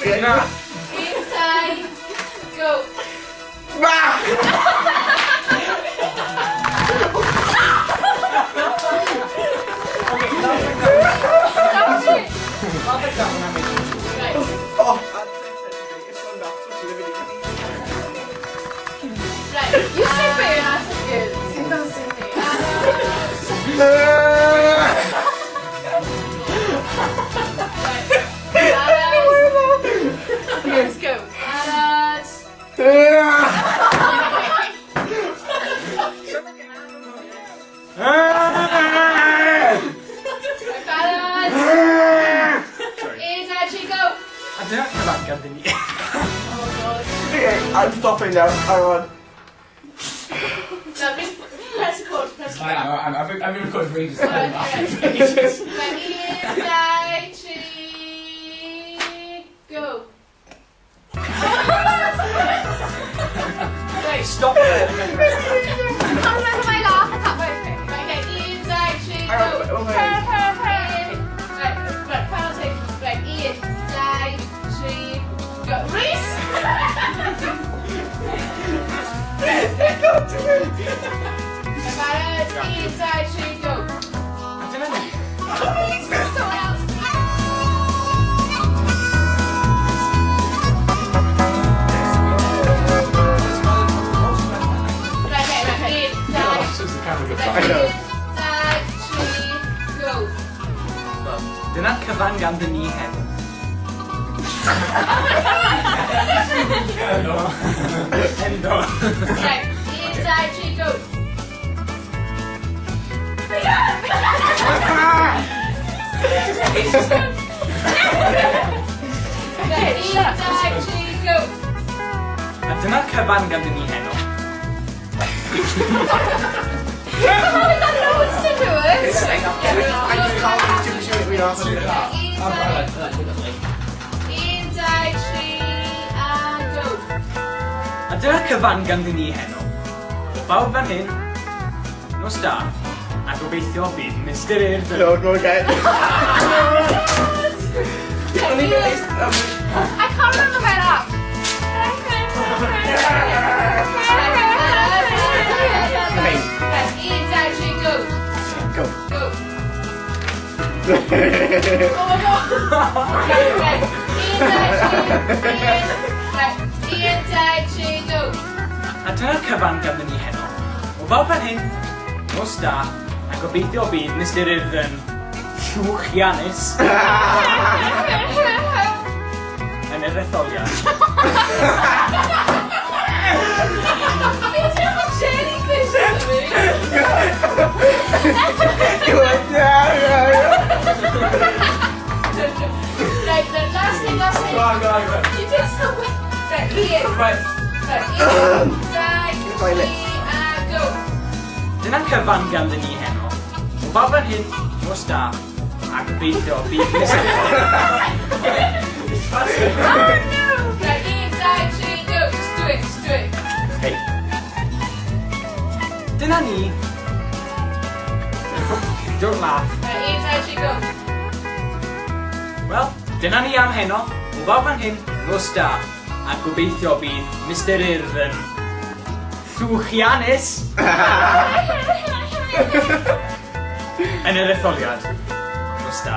Na! 1, 2, go! Right, you say but you're not so good. Don't say me. Let's go. I'm stopping now. Hang on. No, just press record. Press record. I've been recording for ages. Right, go. Right, Stop there. I can't remember my laugh. I can't work it. Right, okay, 1, 2, 3, go. Right, penalty. Right, 1, 2, 3, go. Reese! Right, 1, 2, 3, go. I don't know. Someone else. Dyna'r cyfan ganddyn ni heddiw. Endo. Right, 1, 2, 3, go. Right, 1, 2, 3, go. A dyna'r cyfan ganddyn ni heno. I don't know what's to do it. A dyna'r cyfan ganddyn ni heno. Bawb fan hyn, nos da, a gobeithio bydd Mr. Caerdydd. No, go again. I can't remember my laugh. Go. Go. Oh my god. Right. 1, 2, 3, go. A dyna'r cyfan ganddyn ni heno. O bawb fan hyn, nos da, a gobeithio bydd Mr. Caerdydd yn llwchiannus yn yr etholiad. Right, the last thing. Go on. You did so well. Right, Ian. Right. Right, 1, 2, 3, go. Dyna'r cyfan ganddyn ni heno. O bawb fan hyn, nos da, a gobeithio bydd Mr. Caerdydd. Oh no! Right, 1, 2, 3, go. Just do it. Okay. Dyna ni. Don't laugh. Right, 1, 2, 3, go. Wel, dyna ni am heno. O bawb fan hyn, nos da, a gobeithio bydd Mr. Caerdydd yn llwchiannus yn yr etholiad. Nos da.